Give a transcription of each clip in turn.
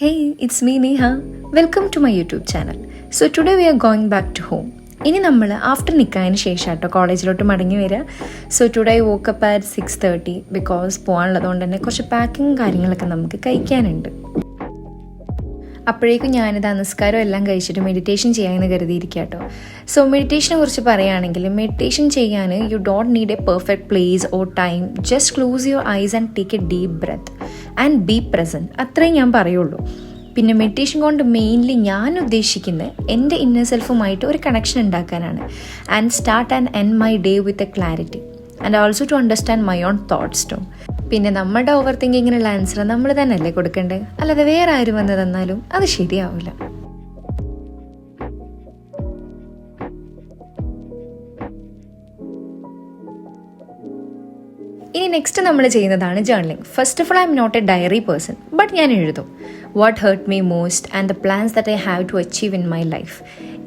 Hey, it's me Neha. Welcome to my YouTube channel. So today we are going back to home. ഇനി നമ്മൾ after നിൽക്കാതിന് ശേഷം കേട്ടോ കോളേജിലോട്ട് മടങ്ങി വരിക. So today I woke up at 6:30 because പോകാനുള്ളതുകൊണ്ട് തന്നെ കുറച്ച് പാക്കിങ് കാര്യങ്ങളൊക്കെ നമുക്ക് കഴിക്കാനുണ്ട്. അപ്പോഴേക്കും ഞാനിത് നമസ്കാരം എല്ലാം കഴിച്ചിട്ട് മെഡിറ്റേഷൻ ചെയ്യാമെന്ന് കരുതിയിരിക്കുക കേട്ടോ. സോ മെഡിറ്റേഷനെ കുറിച്ച് പറയുകയാണെങ്കിൽ മെഡിറ്റേഷൻ ചെയ്യാൻ you don't need a perfect place or time. Just close your eyes and take a deep breath and be present. അത്രയും ഞാൻ പറയുള്ളൂ. പിന്നെ മെഡിറ്റേഷൻ കൊണ്ട് മെയിൻലി ഞാൻ ഉദ്ദേശിക്കുന്നത് എൻ്റെ ഇന്നർ സെൽഫുമായിട്ട് ഒരു കണക്ഷൻ ഉണ്ടാക്കാനാണ്. And start and end my day with a clarity and also to understand my own thoughts too. പിന്നെ നമ്മുടെ ഓവർ തിങ്കിങ്ങിനുള്ള ആൻസർ നമ്മൾ തന്നെയല്ലേ കൊടുക്കേണ്ടത്, അല്ലാതെ വേറെ ആരും വന്ന് തന്നാലും അത് ശരിയാവില്ല. ഇനി നെക്സ്റ്റ് നമ്മൾ ചെയ്യുന്നതാണ് journaling. First of all I'm not a diary person, but ഞാൻ എഴുതും what hurt me most and the plans that I have to achieve in my life.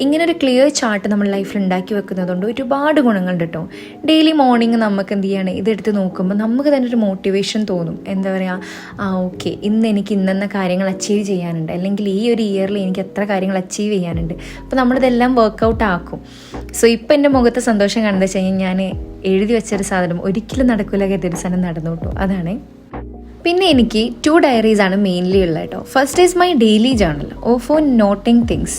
ഇങ്ങനെ ഒരു ക്ലിയർ ചാർട്ട് നമ്മൾ ലൈഫിൽ ഉണ്ടാക്കി വെക്കുന്നതുകൊണ്ട് ഒരുപാട് ഗുണങ്ങളുണ്ട് കേട്ടോ. ഡെയിലി മോർണിംഗ് നമുക്ക് എന്ത് ചെയ്യണം, ഇതെടുത്ത് നോക്കുമ്പോൾ നമുക്ക് തന്നെ ഒരു മോട്ടിവേഷൻ തോന്നും. എന്താ പറയുക, ഓക്കെ ഇന്ന് എനിക്ക് ഇന്നെന്ന കാര്യങ്ങൾ അച്ചീവ് ചെയ്യാനുണ്ട്, അല്ലെങ്കിൽ ഈ ഒരു ഇയറിൽ എനിക്ക് എത്ര കാര്യങ്ങൾ അച്ചീവ് ചെയ്യാനുണ്ട്. അപ്പോൾ നമ്മളിതെല്ലാം വർക്കൗട്ട് ആക്കും. സോ ഇപ്പം എൻ്റെ മുഖത്തെ സന്തോഷം കണ്ടെന്ന് വെച്ച് കഴിഞ്ഞാൽ ഞാൻ എഴുതി വെച്ചൊരു സാധനം ഒരിക്കലും നടക്കില്ല കരുതിയൊരു സാധനം നടന്നു കേട്ടോ. അതാണ്. പിന്നെ എനിക്ക് 2 ഡയറീസ് ആണ് മെയിൻലി ഉള്ളത് കേട്ടോ. First is my daily journal or for noting things.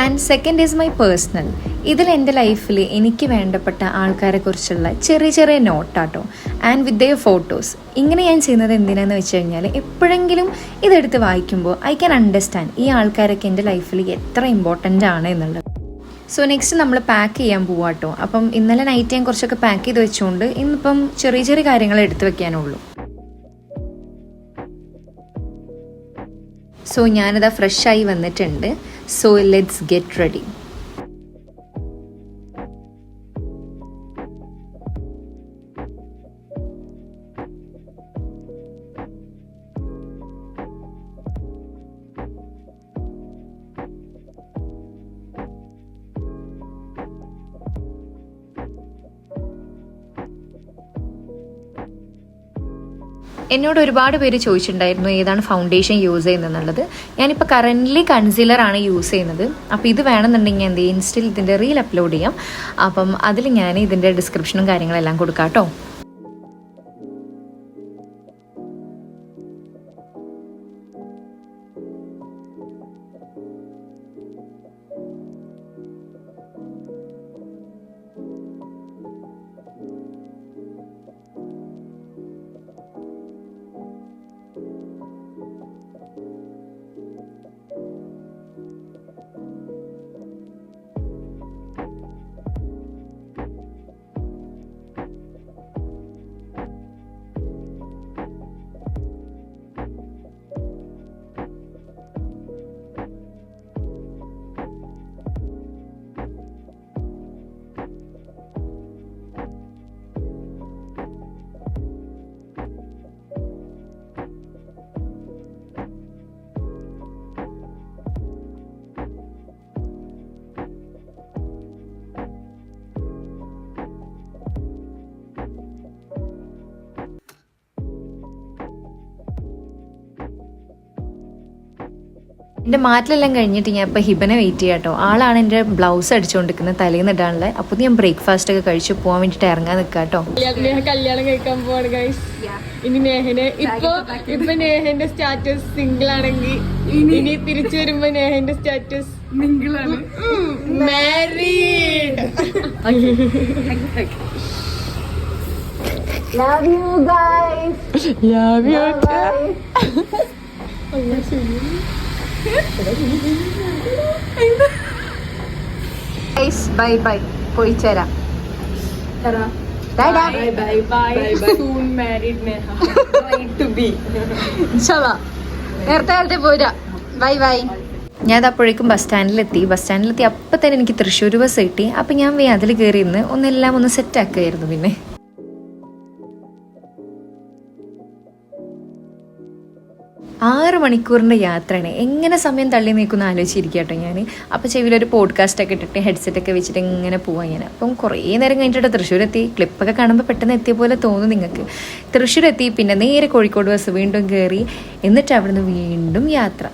And second is my personal. ഇതിൽ എൻ്റെ ലൈഫിൽ എനിക്ക് വേണ്ടപ്പെട്ട ആൾക്കാരെ കുറിച്ചുള്ള ചെറിയ ചെറിയ നോട്ടാട്ടോ ആൻഡ് വിത്ത് ദെയർ ഫോട്ടോസ്. ഇങ്ങനെ ഞാൻ ചെയ്യുന്നത് എന്തിനാന്ന് വെച്ച് കഴിഞ്ഞാൽ എപ്പോഴെങ്കിലും ഇതെടുത്ത് വായിക്കുമ്പോൾ ഐ ക്യാൻ അണ്ടർസ്റ്റാൻഡ് ഈ ആൾക്കാരൊക്കെ എൻ്റെ ലൈഫിൽ എത്ര ഇമ്പോർട്ടൻ്റ് ആണ് എന്നുള്ളത്. സോ നെക്സ്റ്റ് നമ്മൾ പാക്ക് ചെയ്യാൻ പോവാട്ടോ. അപ്പം ഇന്നലെ നൈറ്റ് ഞാൻ കുറച്ചൊക്കെ പാക്ക് ചെയ്ത് വെച്ചുകൊണ്ട് ഇന്നിപ്പം ചെറിയ ചെറിയ കാര്യങ്ങൾ എടുത്ത് വെക്കാനുള്ളൂ. സോ ഞാനിതാ ഫ്രഷായി വന്നിട്ടുണ്ട്. So let's get ready. എന്നോട് ഒരുപാട് പേര് ചോദിച്ചിട്ടുണ്ടായിരുന്നു ഏതാണ് ഫൗണ്ടേഷൻ യൂസ് ചെയ്യുന്നതെന്നുള്ളത്. ഞാനിപ്പോൾ കറൻ്റ്ലി കൺസീലറാണ് യൂസ് ചെയ്യുന്നത്. അപ്പോൾ ഇത് വേണമെന്നുണ്ടെങ്കിൽ എന്ത് ചെയ്യും, ഇൻസ്റ്റയിൽ ഇതിൻ്റെ റീൽ അപ്ലോഡ് ചെയ്യാം. അപ്പം അതിൽ ഞാൻ ഇതിൻ്റെ ഡിസ്ക്രിപ്ഷനും കാര്യങ്ങളെല്ലാം കൊടുക്കാം കേട്ടോ. എൻ്റെ മാറ്റിലെല്ലാം കഴിഞ്ഞിട്ട് ഞാൻ ഇപ്പോൾ ഹിബനെ വെയിറ്റ് ചെയ്യാം കേട്ടോ. ആളാണ് എൻ്റെ ബ്ലൗസ് അടിച്ചുകൊണ്ടിരിക്കുന്നത് തലേന്ന് ഇടാനുള്ളത്. അപ്പോൾ ഞാൻ ബ്രേക്ക്ഫാസ്റ്റ് ഒക്കെ കഴിച്ച് പോകാൻ വേണ്ടിയിട്ട് ഇറങ്ങാൻ നിൽക്കാം കേട്ടോ. കല്യാണം കഴിക്കാൻ പോവാണ് ഗൈസ്. ഇനി നേഹനെ ഇപ്പൊ നേഹന്റെ സ്റ്റാറ്റസ് സിംഗിൾ ആണെങ്കിൽ ഇനി തിരിച്ചു വരുമ്പോ നേഹന്റെ status married. Love you guys. Love you. Guys, bye bye. പോയി ചേരാം. Soon married Neha. Going to be. ഇൻഷാല്ലാ നേരത്തെ പോരാ. Bye bye. ഞാൻ അപ്പോഴേക്കും ബസ് സ്റ്റാൻഡിലെത്തി അപ്പം തന്നെ എനിക്ക് തൃശ്ശൂർ ബസ് കിട്ടി. അപ്പം ഞാൻ അതിൽ കയറി ഇന്ന് ഒന്ന് സെറ്റ് ആക്കുകയായിരുന്നു. പിന്നെ 6 മണിക്കൂറിൻ്റെ യാത്രയാണ്. എങ്ങനെ സമയം തള്ളി നീക്കുന്ന ആലോചിച്ചിരിക്കുക കേട്ടോ ഞാൻ. അപ്പോൾ ചെവിയിലൊരു പോഡ്കാസ്റ്റൊക്കെ ഇട്ടിട്ട് ഹെഡ്സെറ്റൊക്കെ വെച്ചിട്ട് ഇങ്ങനെ പോവാൻ ഞാൻ. അപ്പം കുറേ നേരം കഴിഞ്ഞിട്ട് തൃശ്ശൂരെത്തി. ക്ലിപ്പൊക്കെ കാണുമ്പോൾ പെട്ടെന്ന് എത്തിയ പോലെ തോന്നും നിങ്ങൾക്ക്. തൃശ്ശൂരെത്തി, പിന്നെ നേരെ കോഴിക്കോട് ബസ് വീണ്ടും കയറി, എന്നിട്ട് അവിടുന്ന് വീണ്ടും യാത്ര.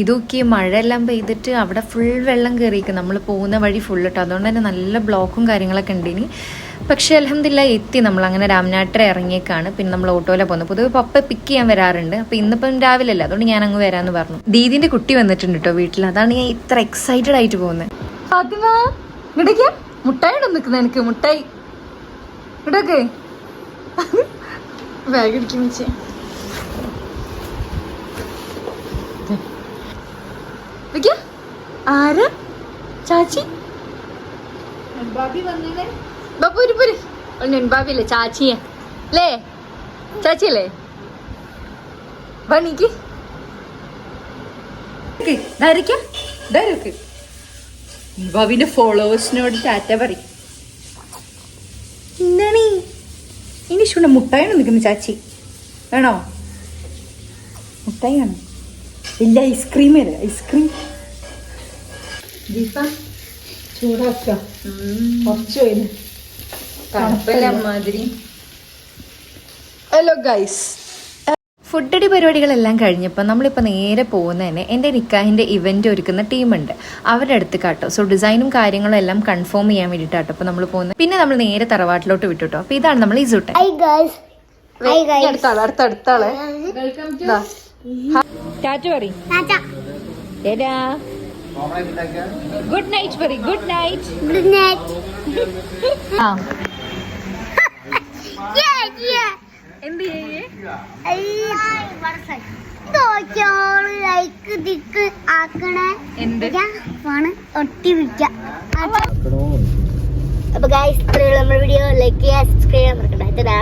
ഇതൊക്കെ മഴയെല്ലാം പെയ്തിട്ട് അവിടെ ഫുൾ വെള്ളം കയറിയിരിക്കും. നമ്മൾ പോകുന്ന വഴി ഫുൾ ഇട്ടോ. അതുകൊണ്ട് തന്നെ നല്ല ബ്ലോക്കും കാര്യങ്ങളൊക്കെ ഉണ്ട് ഇനി. പക്ഷേ അൽഹംദുലില്ലാ എത്തി. നമ്മളങ്ങനെ രാമനാട്ടര ഇറങ്ങിയേക്കാണ്. പിന്നെ നമ്മൾ ഓട്ടോയിലാണ് പോകുന്നത്. പൊതുവെ പപ്പ പിക്ക് ചെയ്യാൻ വരാറുണ്ട്. അപ്പോൾ ഇന്നിപ്പം രാവിലെ അല്ല, അതുകൊണ്ട് ഞാൻ അങ്ങ് വരാമെന്ന് പറഞ്ഞു. ദീദിൻ്റെ കുട്ടി വന്നിട്ടുണ്ട് കേട്ടോ വീട്ടിൽ. അതാണ് ഞാൻ ഇത്ര എക്സൈറ്റഡ് ആയിട്ട് പോകുന്നത്. ഫാത്തിമ ഇടയ്ക്ക് മുട്ടായി ഇടം നിൽക്കുന്നത് എനിക്ക്. മുട്ടായി ഇടൊക്കെ ബാഗ് ഇടിക്കും വെച്ചേ. ആരാ ചാച്ചി? ബാബില്ലേ ചാച്ചിയെ അല്ലേ? ചാച്ചിയല്ലേ? ബണിക്ക് ബാബിന്റെ ഫോളോവേഴ്സിനോട് ടാറ്റ പറയും. എന്താണ് ഇനി ഇഷ്ടമുള്ള മുട്ടായാണ് നിൽക്കുന്നത് ചാച്ചി? വേണോ മുട്ടായി? ആണ് ഇല്ല, ഐസ്ക്രീം അല്ലേ? ഐസ്ക്രീം ചൂടാക്ക കുറച്ച് മാതിരി. ഹലോ ഗൈസ്, ഫുഡ് അടി പരിപാടികളെല്ലാം കഴിഞ്ഞപ്പോൾ നമ്മളിപ്പോൾ നേരെ പോകുന്ന തന്നെ എൻ്റെ നിക്കാഹിൻ്റെ ഇവൻ്റ് ഒരുക്കുന്ന ടീമുണ്ട്, അവരുടെ അടുത്ത് കാട്ടോ. സോ ഡിസൈനും കാര്യങ്ങളും എല്ലാം കൺഫേം ചെയ്യാൻ വേണ്ടിയിട്ടാട്ടോ അപ്പോൾ നമ്മൾ പോകുന്നത്. പിന്നെ നമ്മൾ നേരെ തറവാട്ടിലോട്ട് വിട്ടുട്ടോ. അപ്പോൾ ഇതാണ് നമ്മൾ ഇസൂട്ടെ. അടുത്താളെ ടാറ്റ പറയും. ഗുഡ് നൈറ്റ് പറയും. Good night. Good night. എന്ത് ചെയ്യേ? അപ്പൊ ഗൈസ്, നമ്മുടെ വീഡിയോ ലൈക്ക് ചെയ്യുക, സബ്സ്ക്രൈബ് ചെയ്യാൻ മറക്കണ്ട.